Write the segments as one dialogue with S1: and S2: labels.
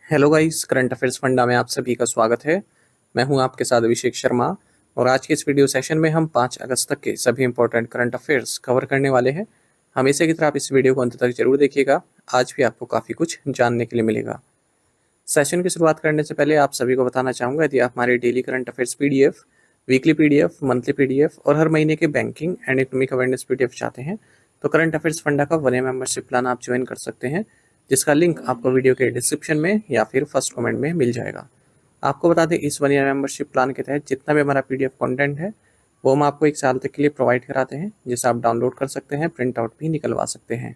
S1: Hello guys, current affairs funda में आप सभी का स्वागत है। मैं हूं आपके साथ अभिषेक शर्मा और आज के इस वीडियो सेशन में हम 5 अगस्त तक के सभी इंपॉर्टेंट करंट अफेयर्स कवर करने वाले हैं। हमेशा की तरह आप इस वीडियो को अंत तक जरूर देखिएगा। आज भी आपको काफ़ी कुछ जानने के लिए मिलेगा। सेशन की शुरुआत करने से पहले आप सभी को बताना चाहूँगा, यदि आप हमारे daily current affairs PDF, weekly PDF, monthly PDF और हर महीने के banking and economic awareness PDF चाहते हैं तो करंट अफेयर्स फंडा का 1 ईयर मेंबरशिप प्लान आप ज्वाइन कर सकते हैं, जिसका लिंक आपको वीडियो के डिस्क्रिप्शन में या फिर फर्स्ट कमेंट में मिल जाएगा। आपको बता दें, इस 1 ईयर मेंबरशिप प्लान के तहत जितना भी हमारा पीडीएफ कंटेंट है वो हम आपको 1 साल तक के लिए प्रोवाइड कराते हैं, जिसे आप डाउनलोड कर सकते हैं, प्रिंट आउट भी निकलवा सकते हैं।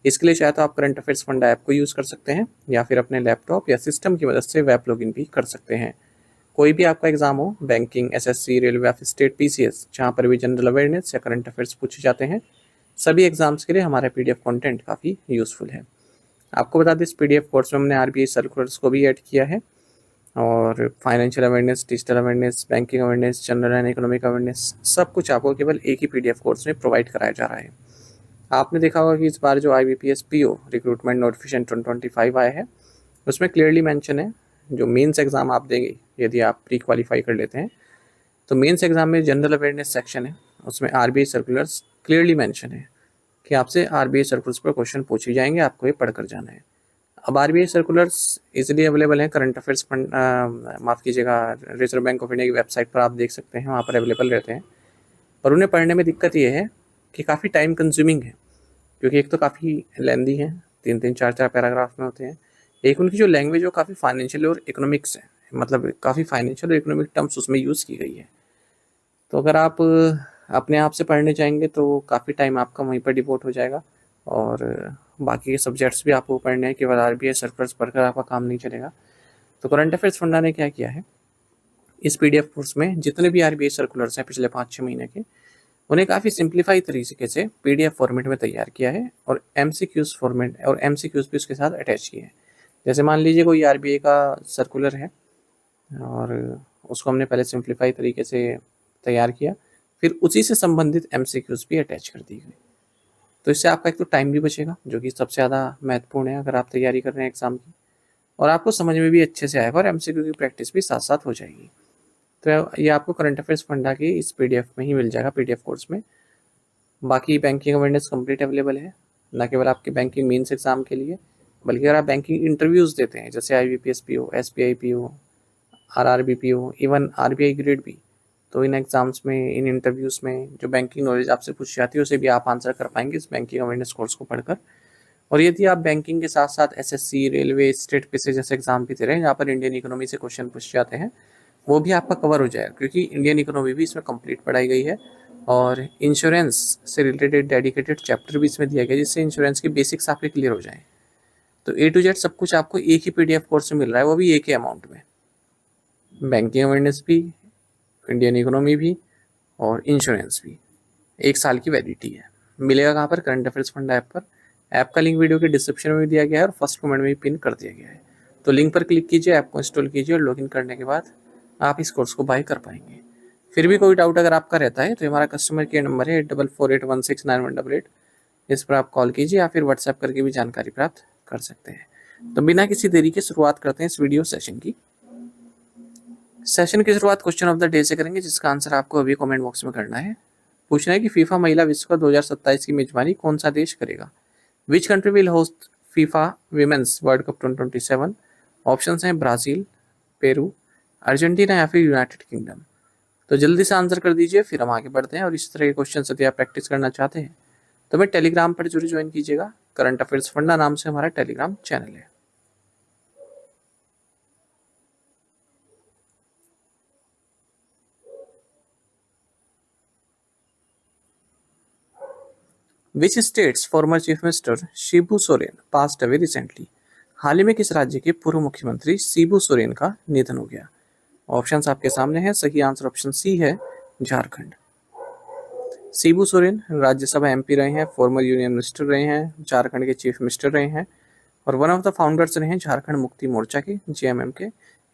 S1: इसके लिए चाहे तो आप करंट अफेयर्स फंडा ऐप को यूज़ कर सकते हैं या फिर अपने लैपटॉप या सिस्टम की मदद से वेब लॉगिन भी कर सकते हैं। कोई भी आपका एग्जाम हो, बैंकिंग, एसएससी, रेलवे या फिर स्टेट पीसीएस, जहाँ पर भी जनरल अवेयरनेस या करंट अफेयर्स पूछे जाते हैं, सभी एग्जाम्स के लिए हमारा पीडीएफ कंटेंट काफ़ी यूज़फुल है। आपको बता दें, इस पीडीएफ कोर्स में हमने आरबीआई सर्कुलर्स को भी ऐड किया है और financial awareness, digital awareness, banking awareness, general and economic awareness, सब कुछ आपको केवल एक ही पीडीएफ कोर्स में प्रोवाइड कराया जा रहा है। आपने देखा होगा कि इस बार जो IBPS PO रिक्रूटमेंट नोटिफिकेशन 2025 आया है, उसमें क्लियरली मेंशन है, जो मेंस एग्ज़ाम आप देंगे यदि आप प्री क्वालिफाई कर लेते हैं तो मेंस एग्ज़ाम में जनरल अवेयरनेस सेक्शन है, उसमें आरबीआई सर्कुलर्स क्लियरली मेंशन है कि आपसे आरबीआई सर्कुलर्स पर क्वेश्चन पूछे जाएंगे, आपको ये पढ़कर जाना है। अब आरबीआई सर्कुलर्स इजीली अवेलेबल हैं करंट अफेयर्स फंड, माफ़ कीजिएगा, रिजर्व बैंक ऑफ इंडिया की वेबसाइट पर आप देख सकते हैं, वहाँ पर अवेलेबल रहते हैं। पर उन्हें पढ़ने में दिक्कत ये है कि काफ़ी टाइम कंज्यूमिंग है, क्योंकि एक तो काफ़ी लेंदी है, 3-3 4-4 पैराग्राफ में होते हैं। एक उनकी जो लैंग्वेज है वो काफ़ी फाइनेंशियल और इकोनॉमिक्स है, मतलब काफ़ी फाइनेंशियल और इकोनॉमिक टर्म्स उसमें यूज़ की गई है। तो अगर आप अपने आप से पढ़ने जाएंगे तो काफ़ी टाइम आपका वहीं पर डिवोट हो जाएगा और बाकी के सब्जेक्ट्स भी आपको पढ़ने हैं, केवल आरबीआई सर्कुलर्स पढ़कर आपका काम नहीं चलेगा। तो करंट अफेयर्स फंडा ने क्या किया है, इस पीडीएफ कोर्स में जितने भी आरबीआई सर्कुलर्स हैं पिछले 5-6 महीने के, उन्हें काफ़ी सिंप्लीफाई तरीके से पीडीएफ फॉर्मेट में तैयार किया है और एमसीक्यूज फॉर्मेट और एमसीक्यूज भी उसके साथ अटैच किए हैं। जैसे मान लीजिए कोई आरबीआई का सर्कुलर है और उसको हमने पहले सिंप्लीफाई तरीके से तैयार किया, फिर उसी से संबंधित एमसीक्यूज भी अटैच कर दी गई। तो इससे आपका एक तो टाइम भी बचेगा, जो कि सबसे ज़्यादा महत्वपूर्ण है अगर आप तैयारी कर रहे हैं एग्ज़ाम की, और आपको समझ में भी अच्छे से आएगा और एमसीक्यू की प्रैक्टिस भी साथ साथ हो जाएगी। तो ये आपको करंट अफेयर्स फंडा की इस पीडीएफ में ही मिल जाएगा, पीडीएफ कोर्स में। बाकी बैंकिंग अवेयरनेस कंप्लीट अवेलेबल है, न केवल आपके बैंकिंग मेंस एग्जाम के लिए, बल्कि अगर आप बैंकिंग इंटरव्यूज़ देते हैं, जैसे IBPS PO, SBI PO, RRB PO, even RBI grade भी, तो इन एग्ज़ाम्स में, इन इंटरव्यूज़ में जो बैंकिंग नॉलेज आपसे पूछी जाती है उसे भी आप आंसर कर पाएंगे इस बैंकिंग अवेयरनेस कोर्स को पढ़कर। और यदि आप बैंकिंग के साथ साथ एसएससी, रेलवे, स्टेट पीसी जैसे एग्जाम भी दे रहे हैं जहाँ पर इंडियन इकोनॉमी से क्वेश्चन पूछे जाते हैं, वो भी आपका कवर हो जाएगा, क्योंकि इंडियन इकोनॉमी भी इसमें कंप्लीट पढ़ाई गई है और इंश्योरेंस से रिलेटेड डेडिकेटेड चैप्टर भी इसमें दिया गया है, जिससे इंश्योरेंस के बेसिक्स आपके क्लियर हो जाएं। तो A to Z सब कुछ आपको एक ही पीडीएफ कोर्स में मिल रहा है, वो भी एक ही अमाउंट में। बैंकिंग अवेयरनेस भी, इंडियन इकोनॉमी भी और इंश्योरेंस भी, 1 साल की वैलिडिटी है। मिलेगा कहाँ पर? करंट अफेयर्स फंडा ऐप पर। ऐप का लिंक वीडियो के डिस्क्रिप्शन में भी दिया गया है और फर्स्ट कमेंट में भी पिन कर दिया गया है। तो लिंक पर क्लिक कीजिए, ऐप को इंस्टॉल कीजिए और लॉगिन करने के बाद आप इस कोर्स को बाय कर पाएंगे। फिर भी कोई डाउट अगर आपका रहता है तो हमारा कस्टमर केयर नंबर है 8448169188, इस पर आप कॉल कीजिए या फिर व्हाट्सएप करके भी जानकारी प्राप्त कर सकते हैं। तो बिना किसी देरी के शुरुआत करते हैं इस वीडियो सेशन की। सेशन की शुरुआत क्वेश्चन ऑफ द डे से करेंगे, जिसका आंसर आपको अभी कमेंट बॉक्स में करना है। पूछना है कि फीफा महिला विश्व कप 2027 की मेजबानी कौन सा देश करेगा? Which country will host FIFA women's world cup 2027? Option हैं ब्राज़ील, पेरू, अर्जेंटीना या फिर यूनाइटेड किंगडम। तो जल्दी से आंसर कर दीजिए, फिर हम आगे बढ़ते हैं। और इस तरह के क्वेश्चन यदि आप प्रैक्टिस करना चाहते हैं तो मैं टेलीग्राम पर जरूर ज्वाइन कीजिएगा। करंट अफेयर्स फंडा नाम से हमारा टेलीग्राम चैनल है। Which state's former chief minister Shibu Soren passed away recently? हाल ही में किस राज्य के पूर्व मुख्यमंत्री शिबू सोरेन का निधन हो गया? ऑप्शंस आपके सामने हैं। सही आंसर ऑप्शन सी है, झारखंड। शिबू सोरेन राज्यसभा MP रहे हैं, फॉर्मर यूनियन मिनिस्टर रहे हैं, झारखंड के चीफ मिनिस्टर रहे हैं और वन ऑफ द फाउंडर्स रहे हैं झारखंड मुक्ति मोर्चा के, JMM के।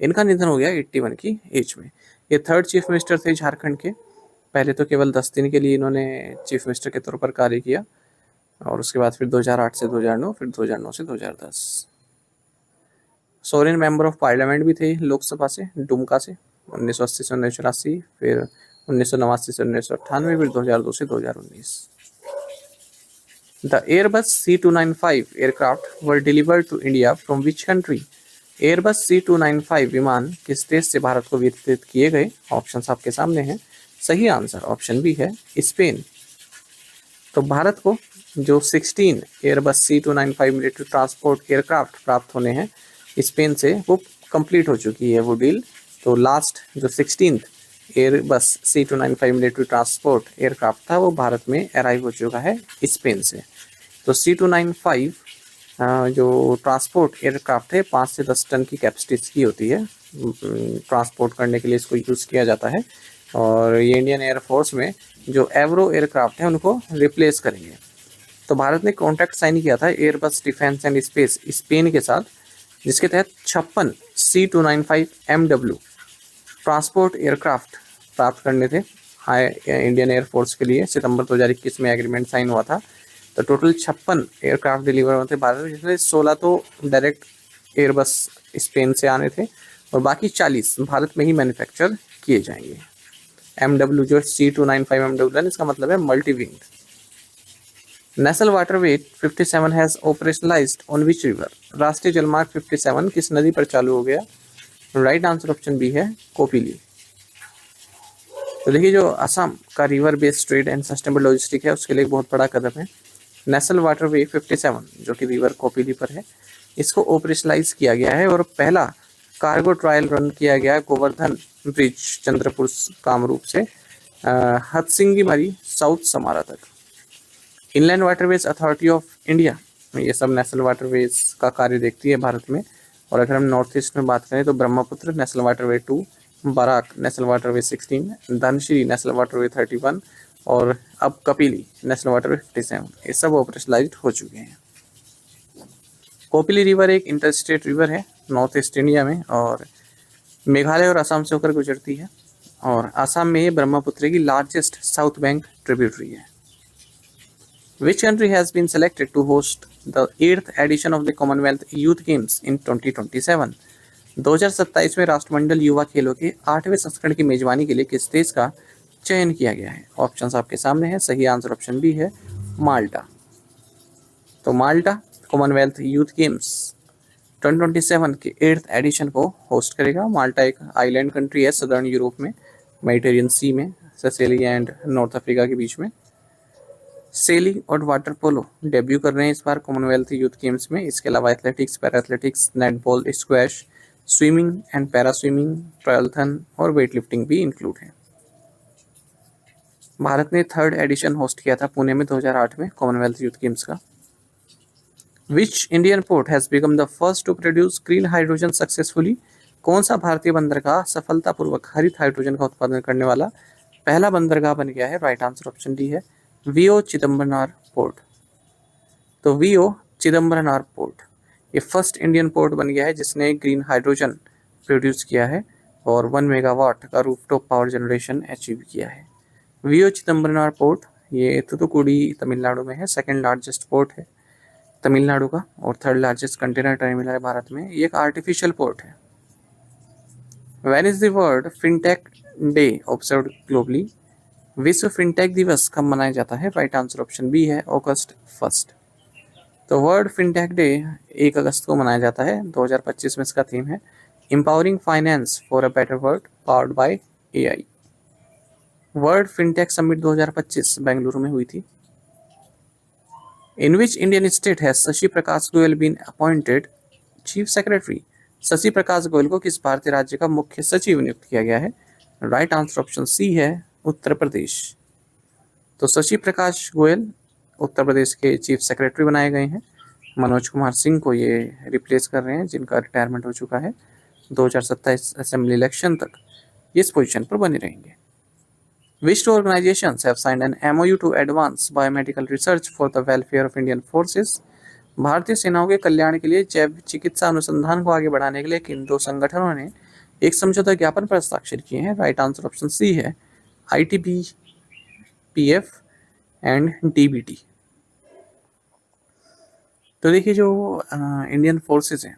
S1: इनका निधन हो गया 81 की एज में। ये थर्ड चीफ मिनिस्टर थे झारखंड के। पहले तो केवल 10 दिन के लिए इन्होंने चीफ मिनिस्टर के तौर पर कार्य किया और उसके बाद फिर 2008 से 2009, फिर 2009 से 2010। सोरेन मेंबर ऑफ पार्लियामेंट भी थे लोकसभा से, दुमका से, 1980 से 1984, फिर 1989 से 1998, फिर 2002 से 2019। The Airbus C295 aircraft were delivered to India from which country? Airbus C295 विमान किस देश से भारत को वितरित किए गए? ऑप्शन आपके सामने हैं। सही आंसर ऑप्शन बी है, स्पेन। तो भारत को जो 16 Airbus C295 military transport aircraft प्राप्त होने हैं स्पेन से, वो कंप्लीट हो चुकी है वो डील। तो लास्ट जो 16 Airbus C295 military transport aircraft था वो भारत में अराइव हो चुका है स्पेन से। तो C295 जो ट्रांसपोर्ट एयरक्राफ्ट है 5 से 10 टन की कैपेसिटी की होती है, ट्रांसपोर्ट करने के लिए इसको यूज़ किया जाता है। और ये इंडियन एयरफोर्स में जो एवरो एयरक्राफ्ट है उनको रिप्लेस करेंगे। तो भारत ने कॉन्ट्रैक्ट साइन किया था Airbus defence and space Spain के साथ, जिसके तहत 56 C295 MW ट्रांसपोर्ट एयरक्राफ्ट प्राप्त करने थे हाई इंडियन एयरफोर्स के लिए। सितंबर 2021 में एग्रीमेंट साइन हुआ था। तो टोटल 56 एयरक्राफ्ट डिलीवर होते भारत में, जिसमें 16 तो डायरेक्ट एयरबस स्पेन से आने थे और बाकी 40 भारत में ही मैन्युफैक्चर किए जाएंगे। MW जो C295 MW है, इसका मतलब है multi wing. National waterway 57 has operationalised on which river? राष्ट्रीय जलमार्ग 57 किस नदी पर चालू हो गया? राइट आंसर ऑप्शन बी है, कोपिली। तो देखिए, जो असम का river based trade and sustainable logistic है उसके लिए एक बहुत बड़ा कदम है। नेशनल वाटरवे 57 जो कि रिवर कोपिली पर है, इसको ऑपरेशनलाइज किया गया है और पहला कार्गो ट्रायल रन किया गया है गोवर्धन ब्रिज चंद्रपुर कामरूप से हथसिंगी मरी साउथ समारा तक। Inland waterways authority of India, ये सब नेशनल वाटरवेज का कार्य देखती है भारत में। और अगर हम नॉर्थ ईस्ट में बात करें तो Brahmaputra national waterway 2, Barak national waterway 16, Dhanshree national waterway 31 और अब कपिली नेशनल वाटरवे 57, ये सब ऑपरेशनलाइज्ड हो चुके हैं। कोपिली रिवर एक इंटरस्टेट रिवर है नॉर्थ ईस्ट इंडिया में और मेघालय और असम से होकर गुजरती है। और असम में ये ब्रह्मपुत्र की लार्जेस्ट साउथ बैंक ट्रिब्यूटरी है। Which country has been selected to host the 8th edition of the Commonwealth Youth Games in 2027? 2027 में राष्ट्रमंडल युवा खेलों के 8वें संस्करण की मेजबानी के लिए किस देश का चयन किया गया है? ऑप्शंस आपके सामने हैं। सही आंसर ऑप्शन बी है, माल्टा। तो माल्टा कॉमनवेल्थ यूथ गेम्स 2027 के 8th एडिशन को होस्ट करेगा। माल्टा एक आइलैंड कंट्री है सदर्न यूरोप में, मेडिटेरियन सी में, सिसिली एंड नॉर्थ अफ्रीका के बीच में। सेलिंग और वाटर पोलो डेब्यू कर रहे हैं इस बार कॉमनवेल्थ यूथ गेम्स में। इसके अलावा athletics, para athletics, netball, squash, swimming and para swimming, triathlon और वेट लिफ्टिंग भी इंक्लूड है। भारत ने 3rd एडिशन होस्ट किया था पुणे में 2008 में कॉमनवेल्थ यूथ गेम्स का। Which Indian port has become the first to produce green hydrogen successfully? कौन सा भारतीय बंदरगाह सफलतापूर्वक हरित हाइड्रोजन का उत्पादन करने वाला पहला बंदरगाह बन गया है? राइट आंसर ऑप्शन डी है, वीओ चिदम्बरनार पोर्ट। तो वीओ चिदम्बरनार पोर्ट ये फर्स्ट इंडियन पोर्ट बन गया है जिसने ग्रीन हाइड्रोजन प्रोड्यूस किया है और 1 मेगावाट का रूफटॉप पावर जनरेशन अचीव किया है। वीओ चिदम्बरनार पोर्ट ये थूथुकुडी तमिलनाडु में है, 2nd लार्जेस्ट पोर्ट है तमिलनाडु का और 3rd लार्जेस्ट कंटेनर टर्मिनल है भारत में। ये एक आर्टिफिशियल पोर्ट है। When is the world fintech day observed globally? विश्व फिनटेक दिवस कब मनाया जाता है? राइट आंसर ऑप्शन बी है, August 1। तो वर्ल्ड फिनटेक डे 1 अगस्त को मनाया जाता है। 2025 में इसका थीम है empowering finance for a better world powered by AI. World fintech summit 2025 Bengaluru में हुई थी। इन विच इंडियन स्टेट है Shashi Prakash Goyal been appointed chief secretary? Shashi Prakash Goyal को किस भारतीय राज्य का मुख्य सचिव नियुक्त किया गया है? राइट आंसर ऑप्शन सी है, उत्तर प्रदेश। तो शशि प्रकाश गोयल उत्तर प्रदेश के चीफ सेक्रेटरी बनाए गए हैं। मनोज कुमार सिंह को ये रिप्लेस कर रहे हैं जिनका रिटायरमेंट हो चुका है। 2027 असेंबली इलेक्शन तक ये इस पोजीशन पर बने रहेंगे। Which two organizations have signed an MOU to advance biomedical research for the welfare of Indian forces? भारतीय सेनाओं के कल्याण के लिए जैव चिकित्सा अनुसंधान को आगे बढ़ाने के लिए किन 2 संगठनों ने एक समझौता ज्ञापन पर हस्ताक्षर किए हैं? राइट आंसर ऑप्शन सी है, ITBPF एंड DBT। तो देखिए, जो इंडियन फोर्सेस हैं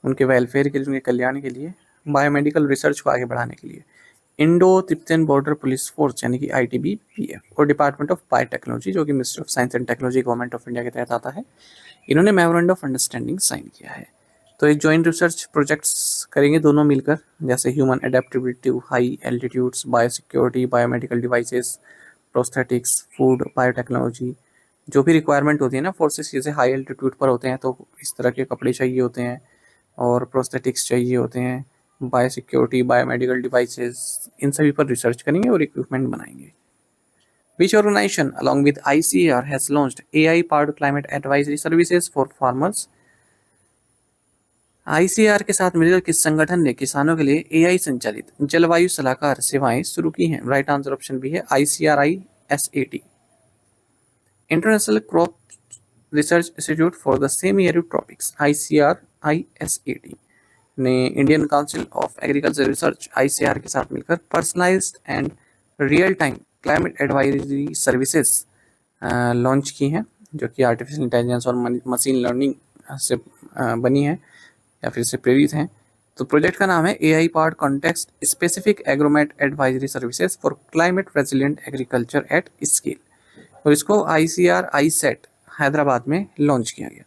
S1: उनके वेलफेयर के लिए, उनके कल्याण के लिए, बायोमेडिकल रिसर्च को आगे बढ़ाने के लिए Indo Tibetan border police force यानी कि ITBPF और डिपार्टमेंट ऑफ बायोटेक्नोलॉजी जो कि ministry of science and technology government of India के तहत आता है, इन्होंने मेमोरेंडम ऑफ अंडरस्टैंडिंग साइन किया है। तो एक जॉइंट रिसर्च प्रोजेक्ट्स करेंगे दोनों मिलकर, जैसे human adaptability to high altitudes, biosecurity, biomedical devices, prosthetics, food, biotechnology, जो भी रिक्वायरमेंट होती है ना फोर्सेस, जैसे हाई एल्टीट्यूड पर होते हैं तो इस तरह के कपड़े चाहिए होते हैं और प्रोस्थेटिक्स चाहिए होते हैं, बायोसिक्योरिटी, बायोमेडिकल डिवाइसेस, इन सभी पर रिसर्च करेंगे और इक्विपमेंट बनाएंगे। Which organization along with ICAR has launched AI powered climate advisory services for farmers? ICAR के साथ मिलकर किस संगठन ने किसानों के लिए AI संचालित जलवायु सलाहकार सेवाएं शुरू की हैं? राइट आंसर ऑप्शन बी है ICRISAT। International crop research institute for the semi arid tropics ICRISAT ने Indian council of agriculture research ICAR के साथ मिलकर personalised and real time climate advisory services launch की हैं, जो कि आर्टिफिशियल इंटेलिजेंस और मशीन लर्निंग से बनी है या फिर से प्रेरित हैं। तो प्रोजेक्ट का नाम है AI powered context specific Agromet advisory services for climate resilient agriculture at scale, और इसको ICRISAT हैदराबाद में लॉन्च किया गया।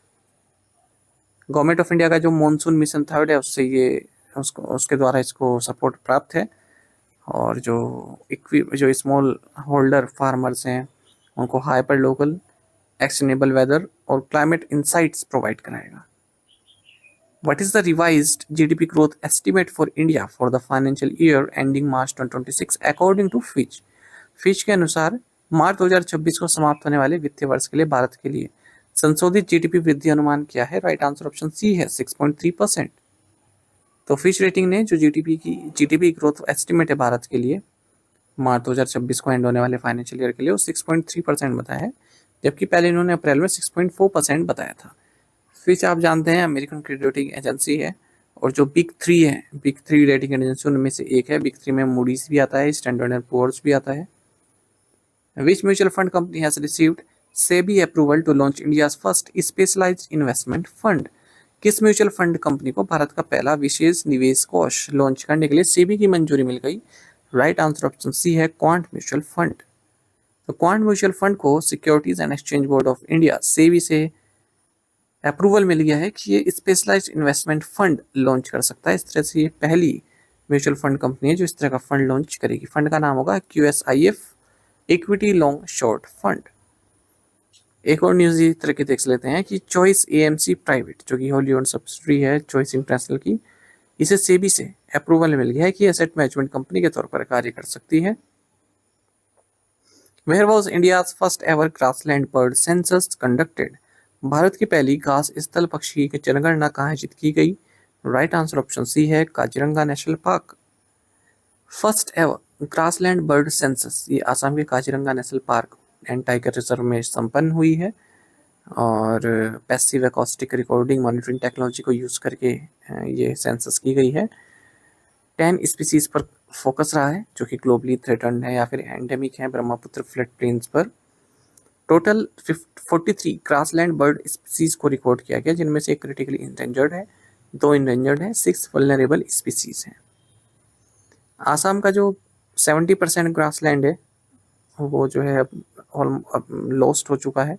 S1: गवर्नमेंट ऑफ इंडिया का जो मॉनसून मिशन थर्ड है उससे ये उसके द्वारा इसको सपोर्ट प्राप्त है, और जो स्मॉल होल्डर फार्मर्स हैं उनको हाइपर लोकल एक्शनेबल वेदर और क्लाइमेट इंसाइट्स प्रोवाइड कराएगा। What is the revised GDP growth estimate for India for the financial year ending March 2026 according to Fitch? Fitch के अनुसार मार्च 2026 को समाप्त होने वाले वित्तीय वर्ष के लिए भारत के लिए संशोधित GDP वृद्धि अनुमान क्या है? राइट आंसर ऑप्शन सी है 6.3%। तो फिच रेटिंग ने जो GDP ग्रोथ एस्टिमेट है भारत के लिए मार्च 2026 को एंड होने वाले फाइनेंशियल ईयर के लिए वो 6.3% बताया है, जबकि पहले इन्होंने अप्रैल में 6.4% बताया था। फिच आप जानते हैं अमेरिकन क्रेडिट रेटिंग एजेंसी है, और जो बिग थ्री रेटिंग एजेंसी उनमें से एक है। बिग थ्री में मूडीज भी आता है, स्टैंडर्ड एंड पुअर्स भी आता है। Which mutual fund company has received SEBI approval to launch India's first specialised investment fund? किस म्यूचुअल फंड कंपनी को भारत का पहला विशेष निवेश कोष लॉन्च करने के लिए सेबी की मंजूरी मिल गई? राइट आंसर ऑप्शन सी है क्वांट म्यूचुअल फंड। तो क्वांट म्यूचुअल फंड को securities and exchange board of India SEBI से अप्रूवल मिल गया है कि ये स्पेशलाइज्ड इन्वेस्टमेंट फंड लॉन्च कर सकता है। इस तरह से ये पहली म्यूचुअल फंड कंपनी है जो इस तरह का फंड लॉन्च करेगी। फंड का नाम होगा QSIF equity long short fund. एक और न्यूज़ इस तरह के देख लेते हैं कि चॉइस AMC प्राइवेट, जो कि होली ओन्ड सब्सिडरी है चॉइस इंटरनेशनल की, इसे सेबी से अप्रूवल मिल गया है कि एसेट मैनेजमेंट कंपनी के तौर पर कार्य कर सकती है। Where was India's first ever grassland bird census conducted? भारत की पहली घास स्थल पक्षी की जनगणना कहाँ आयोजित की गई? राइट आंसर ऑप्शन सी है Kaziranga national park. First ever grassland bird census ये आसाम के Kaziranga national park and tiger reserve में संपन्न हुई है, और passive acoustic recording monitoring technology को यूज़ करके ये सेंसस की गई है। 10 स्पीसीज पर फोकस रहा है जो कि ग्लोबली थ्रेटन्ड है या फिर एंडेमिक है ब्रह्मपुत्र फ्लड प्लेन्स पर। टोटल 43 ग्रासलैंड बर्ड स्पीसीज को रिकॉर्ड किया गया, जिनमें से एक क्रिटिकली इंडेंजर्ड है, 2 इंडेंजर्ड है, 6 वल्नरेबल स्पीसीज हैं। आसाम का जो 70% ग्रासलैंड है वो जो है अब लॉस्ट हो चुका है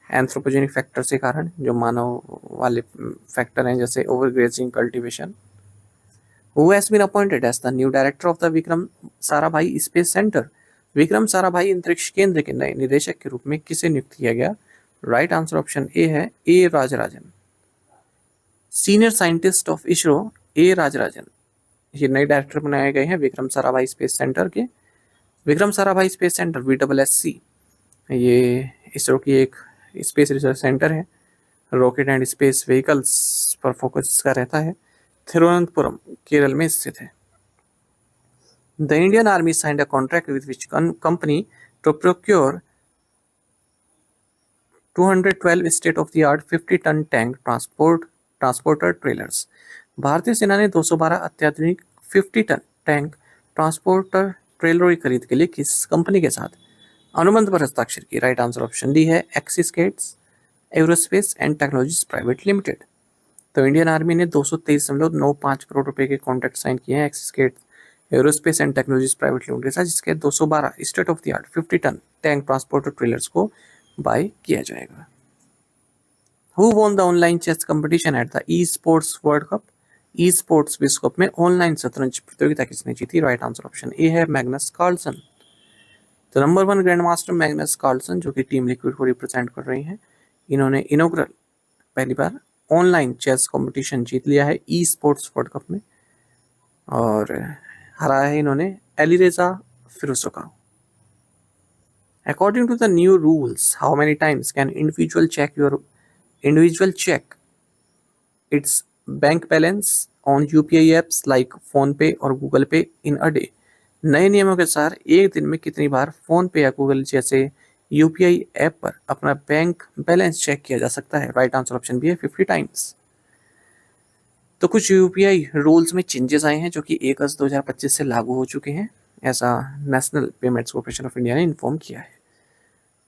S1: एंथ्रोपोजेनिक फैक्टर के कारण, जो मानव वाले फैक्टर हैं जैसे overgrazing, cultivation. Who has been appointed as the new director of the Vikram Sarabhai space centre? Vikram Sarabhai अंतरिक्ष केंद्र के नए निदेशक के रूप में किसे नियुक्त किया गया? राइट आंसर ऑप्शन ए है A Rajarajan. Senior scientist of ISRO A Rajarajan ये नए डायरेक्टर बनाए गए हैं विक्रम साराभाई स्पेस सेंटर के। Vikram Sarabhai space centre VSSC ये इसरो की एक स्पेस रिसर्च सेंटर है, रॉकेट एंड स्पेस व्हीकल्स पर फोकस इसका रहता है, थिरुवनंतपुरम केरल में स्थित है। The Indian army signed a contract with which company to procure 212 state of the art 50 ton tank transporter trailers? भारतीय सेना ने 212 अत्याधुनिक 50 टन टैंक ट्रांसपोर्टर ट्रेलरों की खरीद के लिए किस कंपनी के साथ अनुबंध पर हस्ताक्षर की? राइट आंसर ऑप्शन डी है Axis Gates aerospace and technologies private limited. तो इंडियन आर्मी ने 223.95 करोड़ रुपए के कॉन्ट्रैक्ट साइन किए हैं एक्सिस के aerospace and technologies private limited के साथ, जिसके 212 state of the art 50 ton tank transporter trailers को बाय किया जाएगा। Who won the online chess competition at the esports world cup? Esports विश्व कप में ऑनलाइन शतरंज प्रतियोगिता किसने जीती? राइट आंसर ऑप्शन ए है मैग्नस कार्लसन। तो number 1 grand master Magnus Carlsen, जो कि टीम लिक्विड को रिप्रेजेंट कर रही हैं, इन्होंने इनॉग्रल पहली बार ऑनलाइन चेस कंपटीशन जीत लिया है ई स्पोर्ट्स वर्ल्ड कप में, और हराया है इन्होंने एलिरेजा फिरोजकोव। According to the new rules, how many times can individual check its bank balance on UPI apps like PhonePe और Google Pay in a day? नए नियमों के अनुसार एक दिन में कितनी बार फोन पे या गूगल जैसे UPI ऐप पर अपना बैंक बैलेंस चेक किया जा सकता है? राइट आंसर ऑप्शन बी है 50 टाइम्स। तो कुछ UPI रूल्स में चेंजेस आए हैं जो कि 1 अगस्त 2025 से लागू हो चुके हैं, ऐसा national payments corporation of India ने इन्फॉर्म किया है।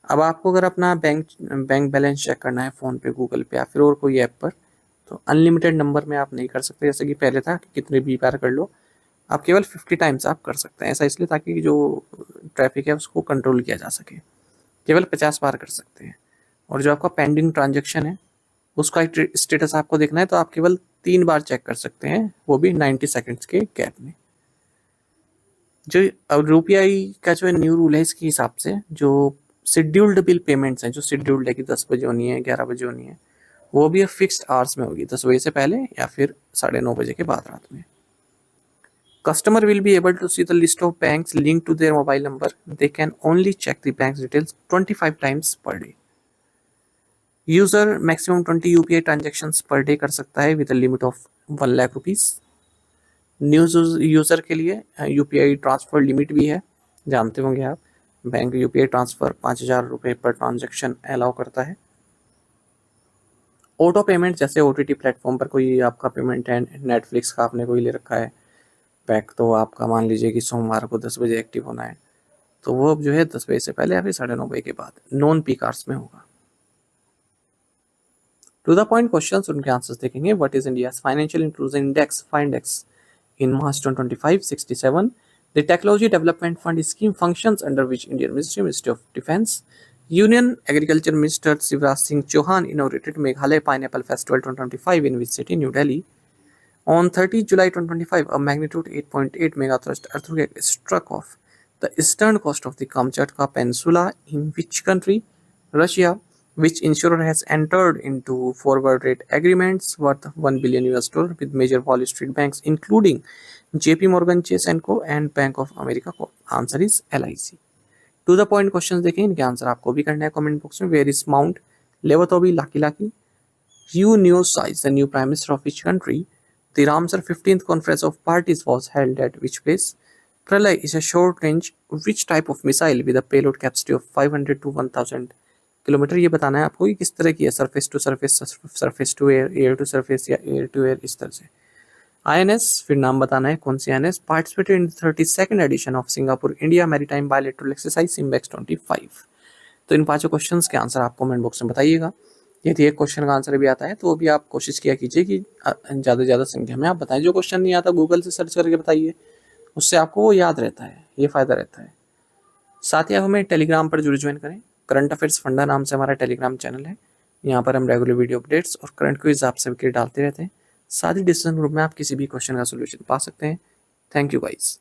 S1: अब आपको अगर अपना बैंक बैलेंस चेक करना है फ़ोन पे, गूगल पे या फिर और कोई ऐप पर, तो अनलिमिटेड नंबर में आप नहीं कर सकते, जैसे कि पहले था कि कितने भी बार कर लो। आप केवल 50 टाइम्स आप कर सकते हैं। ऐसा इसलिए ताकि जो ट्रैफिक है उसको कंट्रोल किया जा सके। केवल 50 बार कर सकते हैं। और जो आपका पेंडिंग ट्रांजेक्शन है उसका स्टेटस आपको देखना है तो आप केवल 3 बार चेक कर सकते हैं, वो भी 90 सेकेंड्स के गैप में। जो अब UPI का जो न्यू रूल है, इसके हिसाब से जो शेड्यूल्ड बिल पेमेंट्स हैं, जो शेड्यूल्ड है कि 10 बजे होनी है, 11 बजे होनी है, वो भी अब फिक्स्ड आवर्स में होगी, 10 बजे से पहले या फिर 9:30 बजे के बाद रात में। Customer will be able to see the list of banks link to their mobile number. They can only check the bank details 25 times per day. User maximum 20 UPI transactions per day कर सकता है with a limit of 1 lakh rupees. New user के लिए UPI transfer limit भी है, जानते होंगे आप। बैंक UPI ट्रांसफर 5,000 रुपये पर ट्रांजेक्शन अलाउ करता है। ऑटो पेमेंट, जैसे OTT प्लेटफॉर्म पर कोई आपका पेमेंट है, नेटफ्लिक्स का आपने कोई ले रखा है पैक, तो आपका मान लीजिए कि सोमवार को 10 बजे एक्टिव होना है, तो वो जो है 10 बजे से पहले या फिर 9:30 बजे के बाद नॉन पीक आवर्स में होगा। टू द पॉइंट क्वेश्चन, उनके आंसर्स देखेंगे। What is India's financial inclusion index findex in March 2025? 67. The Technology Development Fund scheme functions under which Indian Ministry of Defence? Union Agriculture Minister Shivraj Singh Chauhan inaugurated Meghalaya Pineapple Festival 2025 in which city? New Delhi. On 30 July 2025, a magnitude 8.8 megathrust earthquake struck off the eastern coast of the Kamchatka Peninsula in which country? Russia. Which insurer has entered into forward rate agreements worth $1 billion with major Wall Street banks, including JP Morgan Chase & Co. and Bank of America Co. Answer is LIC. To the point questions देखें, इनके answer आपको भी करना है comment box में। Where is Mount Lewotobi Laki Laki? You new size the new prime minister of which country? The Ramsar 15th Conference of Parties was held at which place? Pralay is a short range which type of missile with a payload capacity of 500 to 1000 kilometre? ये बताना है आपको कि किस तरह की है, surface to surface, surface to air, air to surface या एयर टू एयर, इस तरह से। INS, फिर नाम बताना है कौन सी INS participated in 32nd edition of Singapore India maritime bilateral exercise SIMBEX 25। तो इन 5 क्वेश्चंस के आंसर आप कमेंट बॉक्स में बताइएगा। यदि एक क्वेश्चन का आंसर भी आता है तो वो भी आप कोशिश किया कीजिए कि ज़्यादा से ज़्यादा संख्या में आप बताएं। जो क्वेश्चन नहीं आता गूगल से सर्च करके बताइए, उससे आपको वो याद रहता है, ये फ़ायदा रहता है। साथ ही आप हमें टेलीग्राम पर जरूर ज्वाइन करें। करंट अफेयर्स फंडा नाम से हमारा टेलीग्राम चैनल है। यहाँ पर हम रेगुलर वीडियो अपडेट्स और करंट क्विज आप सबके डालते रहते हैं। साथ ही डिस्कशन ग्रुप में आप किसी भी क्वेश्चन का सोल्यूशन पा सकते हैं। Thank you guys.